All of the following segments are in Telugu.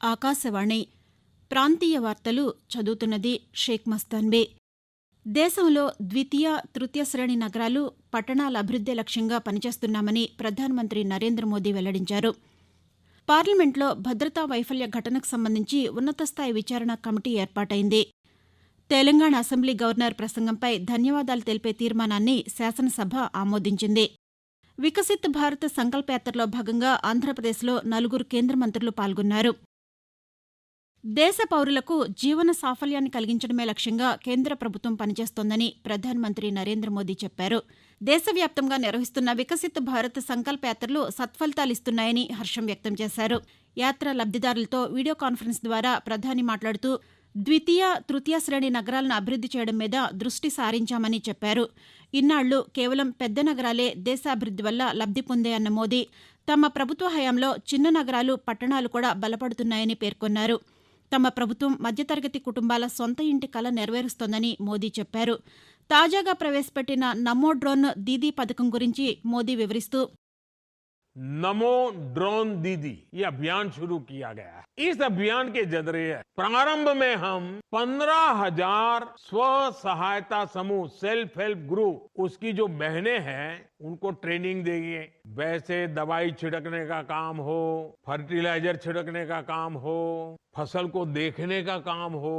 ఆకాశవాణి ప్రాంతీయ వార్తలు చదువుతున్నది షేక్ మస్తాన్బే. దేశంలో ద్వితీయ, తృతీయ శ్రేణి నగరాలు, పట్టణాల అభివృద్దే లక్ష్యంగా పనిచేస్తున్నామని ప్రధానమంత్రి నరేంద్ర మోదీ వెల్లడించారు. పార్లమెంట్లో భద్రతా వైఫల్య ఘటనకు సంబంధించి ఉన్నతస్థాయి విచారణ కమిటీ ఏర్పాటైంది. తెలంగాణ అసెంబ్లీ గవర్నర్ ప్రసంగంపై ధన్యవాదాలు తెలిపే తీర్మానాన్ని శాసనసభ ఆమోదించింది. వికసిత్ భారత్ సంకల్పయాత్రలో భాగంగా ఆంధ్రప్రదేశ్లో 4 కేంద్ర మంత్రులు పాల్గొన్నారు. దేశ పౌరులకు జీవన సాఫల్యాన్ని కలిగించడమే లక్ష్యంగా కేంద్ర ప్రభుత్వం పనిచేస్తోందని ప్రధానమంత్రి నరేంద్ర మోదీ చెప్పారు. దేశవ్యాప్తంగా నిర్వహిస్తున్న వికసిత్ భారత్ సంకల్పయాత్రలు సత్ఫలితాలిస్తున్నాయని హర్షం వ్యక్తం చేశారు. యాత్ర లబ్దిదారులతో వీడియో కాన్ఫరెన్స్ ద్వారా ప్రధాని మాట్లాడుతూ ద్వితీయ, తృతీయ శ్రేణి నగరాలను అభివృద్ది చేయడం మీద దృష్టి సారించామని చెప్పారు. ఇన్నాళ్లు కేవలం పెద్ద నగరాలే దేశాభివృద్ది వల్ల లబ్ది పొందాయన్న మోదీ తమ ప్రభుత్వ హయాంలో చిన్న నగరాలు, పట్టణాలు కూడా బలపడుతున్నాయని పేర్కొన్నారు. తమ ప్రభుత్వం మధ్యతరగతి కుటుంబాల సొంత ఇంటి కల నెరవేరుస్తోందని మోదీ చెప్పారు. తాజాగా ప్రవేశపెట్టిన నమో డ్రోన్ దీదీ పథకం గురించి మోదీ వివరిస్తూ नमो ड्रोन दीदी ये अभियान शुरू किया गया है। इस अभियान के जरिए प्रारंभ में हम 15,000 स्व सहायता समूह, सेल्फ हेल्प ग्रुप, उसकी जो बहनें हैं उनको ट्रेनिंग देंगे। वैसे दवाई छिड़कने का काम हो, फर्टिलाइजर छिड़कने का काम हो, फसल को देखने का काम हो,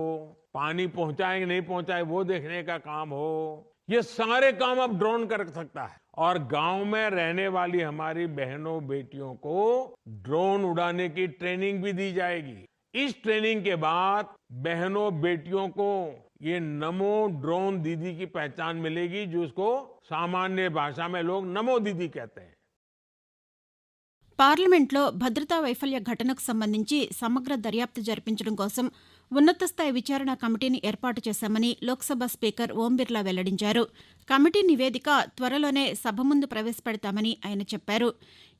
पानी पहुंचाए कि नहीं पहुंचाए वो देखने का काम हो, ये सारे काम अब ड्रोन कर सकता है। और गांव में रहने वाली हमारी बहनों बेटियों को ड्रोन उड़ाने की ट्रेनिंग भी दी जाएगी। इस ट्रेनिंग के बाद बहनों बेटियों को ये नमो ड्रोन दीदी की पहचान मिलेगी, जिसको सामान्य भाषा में लोग नमो दीदी कहते हैं। పార్లమెంట్లో భద్రతా వైఫల్య ఘటనకు సంబంధించి సమగ్ర దర్యాప్తు జరిపించడం కోసం ఉన్నతస్థాయి విచారణ కమిటీని ఏర్పాటు చేశామని లోక్సభ స్పీకర్ ఓం బిర్లా వెల్లడించారు. కమిటీ నివేదిక త్వరలోనే సభ ముందు ప్రవేశపెడతామని ఆయన చెప్పారు.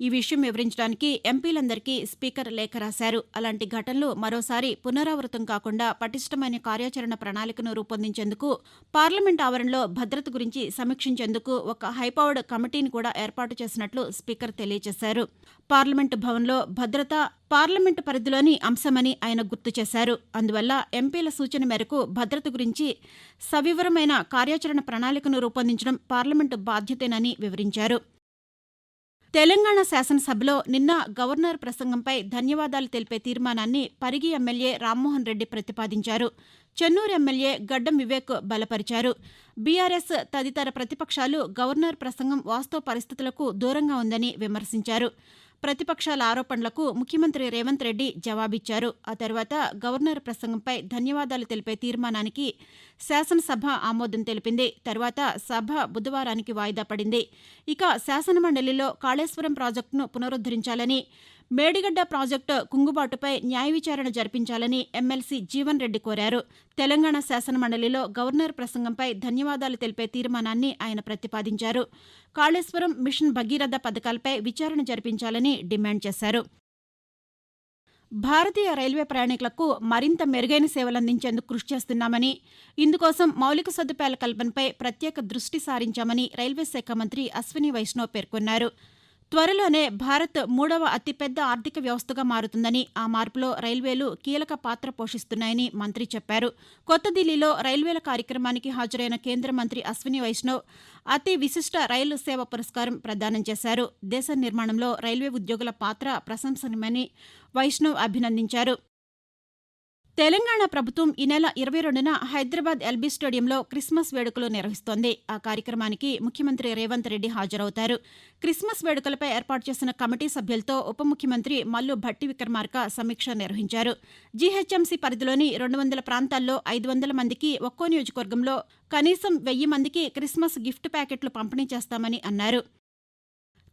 ఈ విషయం వివరించడానికి ఎంపీలందరికీ స్పీకర్ లేఖ రాశారు. అలాంటి ఘటనలు మరోసారి పునరావృతం కాకుండా పటిష్టమైన కార్యాచరణ ప్రణాళికను రూపొందించేందుకు పార్లమెంట్ ఆవరణలో భద్రత గురించి సమీక్షించేందుకు ఒక హైపవర్డ్ కమిటీని కూడా ఏర్పాటు చేసినట్లు స్పీకర్ తెలియజేశారు. పార్లమెంటు భవన్లో భద్రత పార్లమెంటు పరిధిలోని అంశమని ఆయన గుర్తు చేశారు. అందువల్ల ఎంపీల సూచన మేరకు భద్రత గురించి సవివరమైన కార్యాచరణ ప్రణాళికను రూపొందించడం పార్లమెంటు బాధ్యతేనని వివరించారు. తెలంగాణ శాసనసభలో నిన్న గవర్నర్ ప్రసంగంపై ధన్యవాదాలు తెలిపే తీర్మానాన్ని పరిగి ఎమ్మెల్యే రామ్మోహన్ రెడ్డి ప్రతిపాదించారు. చెన్నూరు ఎమ్మెల్యే గడ్డం వివేక్ బలపరిచారు. బీఆర్ఎస్ తదితర ప్రతిపక్షాలు గవర్నర్ ప్రసంగం వాస్తవ పరిస్థితులకు దూరంగా ఉందని విమర్శించారు. ప్రతిపక్షాల ఆరోపణలకు ముఖ్యమంత్రి రేవంత్ రెడ్డి జవాబిచ్చారు. ఆ తర్వాత గవర్నర్ ప్రసంగంపై ధన్యవాదాలు తెలిపే తీర్మానానికి శాసనసభ ఆమోదం తెలిపింది. తర్వాత సభ బుధవారానికి వాయిదా పడింది. ఇక శాసనమండలిలో కాళేశ్వరం ప్రాజెక్టును పునరుద్దరించాలని, మేడిగడ్డ ప్రాజెక్టు కుంగుబాటుపై న్యాయ విచారణ జరిపించాలని ఎమ్మెల్సీ జీవన్ రెడ్డి కోరారు. తెలంగాణ శాసనమండలిలో గవర్నర్ ప్రసంగంపై ధన్యవాదాలు తెలిపే తీర్మానాన్ని ఆయన ప్రతిపాదించారు. కాళేశ్వరం, మిషన్ భగీరథ పథకాలపై విచారణ జరిపించాలని డిమాండ్ చేశారు. భారతీయ రైల్వే ప్రయాణికులకు మరింత మెరుగైన సేవలందించేందుకు కృషి చేస్తున్నామని, ఇందుకోసం మౌలిక సదుపాయాల కల్పనపై ప్రత్యేక దృష్టి సారించామని రైల్వే శాఖ మంత్రి అశ్విని వైష్ణవ్ పేర్కొన్నారు. త్వరలోనే భారత్ 3వ అతిపెద్ద ఆర్థిక వ్యవస్థగా మారుతుందని, ఆ మార్పులో రైల్వేలు కీలక పాత్ర పోషిస్తున్నాయని మంత్రి చెప్పారు. కొత్త ఢిల్లీలో రైల్వేల కార్యక్రమానికి హాజరైన కేంద్ర మంత్రి అశ్విని వైష్ణవ్ అతి విశిష్ట రైలు సేవ పురస్కారం ప్రదానం చేశారు. దేశ నిర్మాణంలో రైల్వే ఉద్యోగుల పాత్ర ప్రశంసనీయమని వైష్ణవ్ అభినందించారు. తెలంగాణ ప్రభుత్వం ఈ నెల 22న హైదరాబాద్ ఎల్బీ స్టేడియంలో క్రిస్మస్ వేడుకలు నిర్వహిస్తోంది. ఆ కార్యక్రమానికి ముఖ్యమంత్రి రేవంత్ రెడ్డి హాజరవుతారు. క్రిస్మస్ వేడుకలపై ఏర్పాటు చేసిన కమిటీ సభ్యులతో ఉప ముఖ్యమంత్రి మల్లు భట్టి విక్రమార్క సమీక్ష నిర్వహించారు. జీహెచ్ఎంసీ పరిధిలోని 200 ప్రాంతాల్లో 500 మందికి ఒక్కో నియోజకవర్గంలో కనీసం 1000 మందికి క్రిస్మస్ గిఫ్ట్ ప్యాకెట్లు పంపిణీ చేస్తామని అన్నారు.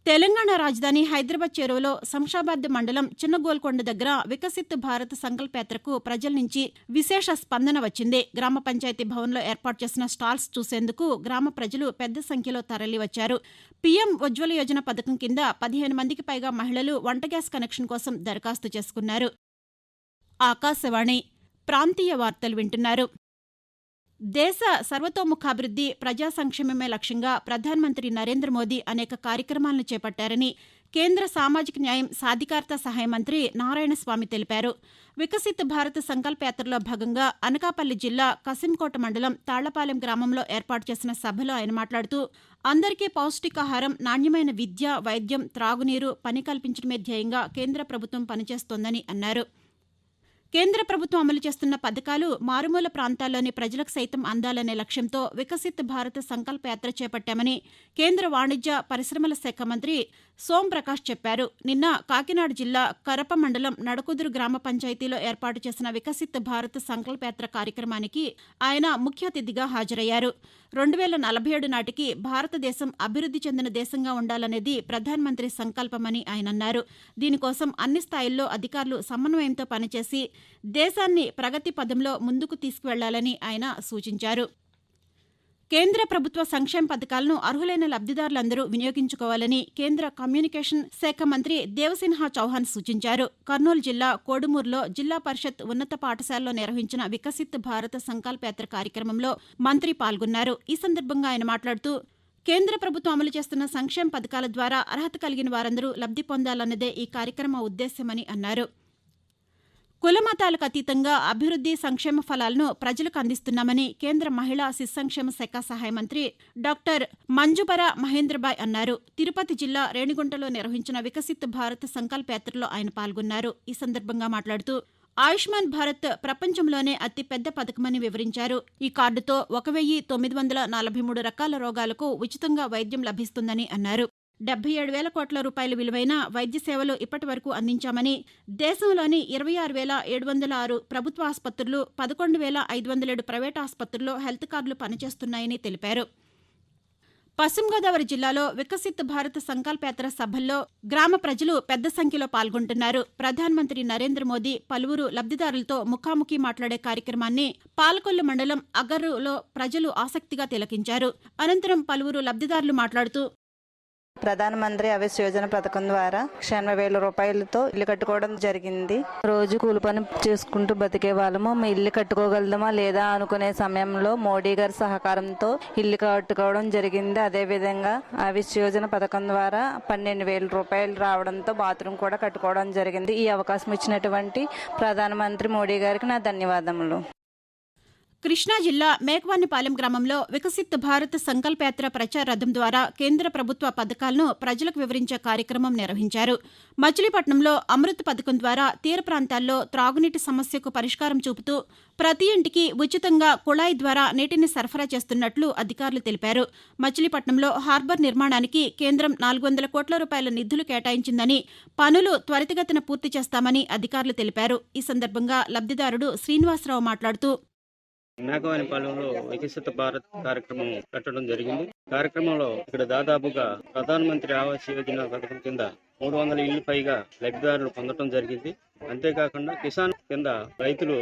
తెలంగాణ రాజధాని హైదరాబాద్ చేరువలో శంషాబాద్ మండలం చిన్న గోల్కొండ దగ్గర వికసిత్ భారత్ సంకల్పయాత్రకు ప్రజల నుంచి విశేష స్పందన వచ్చింది. గ్రామ పంచాయతీ భవన్లో ఏర్పాటు చేసిన స్టాల్స్ చూసేందుకు గ్రామ ప్రజలు పెద్ద సంఖ్యలో తరలివచ్చారు. పీఎం ఉజ్వల యోజన పథకం కింద 15 మందికి పైగా మహిళలు వంట గ్యాస్ కనెక్షన్ కోసం దరఖాస్తు చేసుకున్నారు. ఆకాశవాణి ప్రాంతీయ వార్తలు వింటున్నారు. దేశ సర్వతోముఖాభివృద్ది, ప్రజా సంక్షేమమే లక్ష్యంగా ప్రధానమంత్రి నరేంద్ర మోదీ అనేక కార్యక్రమాలను చేపట్టారని కేంద్ర సామాజిక న్యాయం సాధికారత సహాయ మంత్రి నారాయణస్వామి తెలిపారు. వికసిత్ భారత్ సంకల్ప యాత్రలో భాగంగా అనకాపల్లి జిల్లా కసింకోట మండలం తాళ్లపాలెం గ్రామంలో ఏర్పాటు చేసిన సభలో ఆయన మాట్లాడుతూ అందరికీ పౌష్టికాహారం, నాణ్యమైన విద్య, వైద్యం, త్రాగునీరు, పని కల్పించడమే ధ్యేయంగా కేంద్ర ప్రభుత్వం పనిచేస్తోందని అన్నారు. కేంద్ర ప్రభుత్వం అమలు చేస్తున్న పథకాలు మారుమూల ప్రాంతాల్లోని ప్రజలకు సైతం అందాలనే లక్ష్యంతో వికసిత్ భారత్ సంకల్ప యాత్ర చేపట్టామని కేంద్ర వాణిజ్య పరిశ్రమల శాఖ మంత్రి సోంప్రకాష్ చెప్పారు. నిన్న కాకినాడ జిల్లా కరప మండలం నడకుదురు గ్రామ పంచాయతీలో ఏర్పాటు చేసిన వికసిత్ భారత్ సంకల్ప యాత్ర కార్యక్రమానికి ఆయన ముఖ్య అతిథిగా హాజరయ్యారు. 2047 నాటికి భారతదేశం అభివృద్ధి చెందిన దేశంగా ఉండాలనేది ప్రధానమంత్రి సంకల్పమని ఆయన అన్నారు. దీనికోసం అన్ని స్థాయిల్లో అధికారులు సమన్వయంతో పనిచేసి దేశాన్ని ప్రగతి పథంలో ముందుకు తీసుకువెళ్లాలని ఆయన సూచించారు. కేంద్ర ప్రభుత్వ సంక్షేమ పథకాలను అర్హులైన లబ్దిదారులందరూ వినియోగించుకోవాలని కేంద్ర కమ్యూనికేషన్ శాఖ మంత్రి దేవసింహ చౌహాన్ సూచించారు. కర్నూలు జిల్లా కోడుమూరులో జిల్లా పరిషత్ ఉన్నత పాఠశాలలో నిర్వహించిన వికసిత్ భారత సంకల్ప యాత్ర కార్యక్రమంలో మంత్రి పాల్గొన్నారు. ఈ సందర్భంగా ఆయన మాట్లాడుతూ కేంద్ర ప్రభుత్వం అమలు చేస్తున్న సంక్షేమ పథకాల ద్వారా అర్హత కలిగిన వారందరూ లబ్ది పొందాలన్నదే ఈ కార్యక్రమ ఉద్దేశ్యమని అన్నారు. కులమతాలకు అతీతంగా అభివృద్ధి, సంక్షేమ ఫలాలను ప్రజలకు అందిస్తున్నామని కేంద్ర మహిళా శిశు సంక్షేమ శాఖ సహాయ మంత్రి డాక్టర్ మంజుబర మహేంద్రబాయ్ అన్నారు. తిరుపతి జిల్లా రేణిగుంటలో నిర్వహించిన వికసిత్ భారత్ సంకల్ప యాత్రలో ఆయన పాల్గొన్నారు. ఈ సందర్భంగా మాట్లాడుతూ ఆయుష్మాన్ భారత్ ప్రపంచంలోనే అతిపెద్ద పథకమని వివరించారు. ఈ కార్డుతో 1943 రకాల రోగాలకు ఉచితంగా వైద్యం లభిస్తుందని అన్నారు. 77,000 కోట్ల రూపాయల విలువైన వైద్య సేవలు ఇప్పటి వరకు అందించామని, దేశంలోని 26,706 ప్రభుత్వ ఆసుపత్రులు, 11,507 ప్రైవేటు ఆసుపత్రుల్లో హెల్త్ కార్డులు పనిచేస్తున్నాయని తెలిపారు. పశ్చిమ గోదావరి జిల్లాలో వికసిత్ భారత్ సంకల్ప యాత్ర సభల్లో గ్రామ ప్రజలు పెద్ద సంఖ్యలో పాల్గొంటున్నారు. ప్రధానమంత్రి నరేంద్ర మోదీ పలువురు లబ్దిదారులతో ముఖాముఖి మాట్లాడే కార్యక్రమాన్ని పాలకొల్లు మండలం అగర్రులో ప్రజలు ఆసక్తిగా తిలకించారు. అనంతరం పలువురు లబ్దిదారులు మాట్లాడుతూ ప్రధానమంత్రి ఆవాస్ యోజన పథకం ద్వారా 80,000 రూపాయలతో ఇల్లు కట్టుకోవడం జరిగింది. రోజు కూలి పని చేసుకుంటూ బతికే వాళ్ళము. ఇల్లు కట్టుకోగలమా లేదా అనుకునే సమయంలో మోడీ గారి సహకారంతో ఇల్లు కట్టుకోవడం జరిగింది. అదేవిధంగా ఆవాస్ యోజన పథకం ద్వారా 12,000 రూపాయలు రావడంతో బాత్రూమ్ కూడా కట్టుకోవడం జరిగింది. ఈ అవకాశం ఇచ్చినటువంటి ప్రధానమంత్రి మోడీ గారికి నా ధన్యవాదములు. కృష్ణా జిల్లా మేకవానిపాలెం గ్రామంలో వికసిత్ భారత్ సంకల్ప యాత్ర ప్రచార రథం ద్వారా కేంద్ర ప్రభుత్వ పథకాలను ప్రజలకు వివరించే కార్యక్రమం నిర్వహించారు. మచిలీపట్నంలో అమృత్ పథకం ద్వారా తీర ప్రాంతాల్లో త్రాగునీటి సమస్యకు పరిష్కారం చూపుతూ ప్రతి ఇంటికి ఉచితంగా కుళాయి ద్వారా నీటిని సరఫరా చేస్తున్నట్లు అధికారులు తెలిపారు. మచిలీపట్నంలో హార్బర్ నిర్మాణానికి కేంద్రం 400 కోట్ల రూపాయల నిధులు కేటాయించిందని, పనులు త్వరితగతిన పూర్తి చేస్తామని అధికారులు తెలిపారు. ఈ సందర్భంగా లబ్దిదారుడు శ్రీనివాసరావు మాట్లాడుతూ మేకవానిపాలెంలో వికసిత భారత్ కార్యక్రమం పెట్టడం జరిగింది. కార్యక్రమంలో ఇక్కడ దాదాపుగా ప్రధానమంత్రి ఆవాస్ యోజన పథకం కింద 300 ఇళ్లు పైగా లబ్ధిదారులు పొందడం జరిగింది. అంతేకాకుండా కిసాన్ కింద రైతులు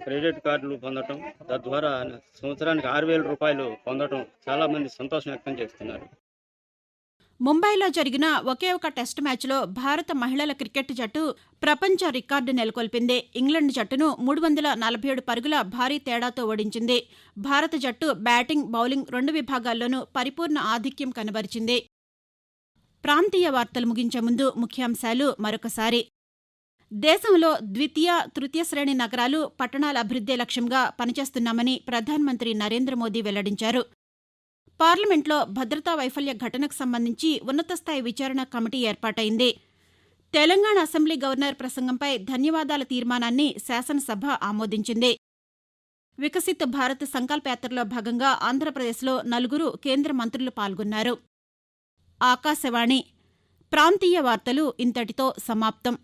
క్రెడిట్ కార్డులు పొందడం, తద్వారా సంవత్సరానికి 6,000 రూపాయలు పొందడం చాలా మంది సంతోషం వ్యక్తం చేస్తున్నారు. ముంబైలో జరిగిన ఒకే ఒక టెస్టు మ్యాచ్లో భారత మహిళల క్రికెట్ జట్టు ప్రపంచ రికార్డు నెలకొల్పింది. ఇంగ్లండ్ జట్టును 347 పరుగుల భారీ తేడాతో ఓడించింది. భారత జట్టు బ్యాటింగ్, బౌలింగ్ 2 విభాగాల్లోనూ పరిపూర్ణ ఆధిక్యం కనబరిచింది. ప్రాంతీయ వార్తలు ముగించే ముందు ముఖ్యాంశాలు మరొకసారి. దేశంలో ద్వితీయ, తృతీయ శ్రేణి నగరాలు, పట్టణాల అభివృద్ధే లక్ష్యంగా పనిచేస్తున్నామని ప్రధానమంత్రి నరేంద్ర మోదీ వెల్లడించారు. పార్లమెంట్లో భద్రతా వైఫల్య ఘటనకు సంబంధించి ఉన్నతస్థాయి విచారణ కమిటీ ఏర్పాటైంది. తెలంగాణ అసెంబ్లీ గవర్నర్ ప్రసంగంపై ధన్యవాదాల తీర్మానాన్ని శాసనసభ ఆమోదించింది. వికసిత్ భారత్ సంకల్ప యాత్రలో భాగంగా ఆంధ్రప్రదేశ్లో 4 కేంద్ర మంత్రులు పాల్గొన్నారు. ఆకాశవాణి ప్రాంతీయ వార్తలు ఇంతటితో సమాప్తం.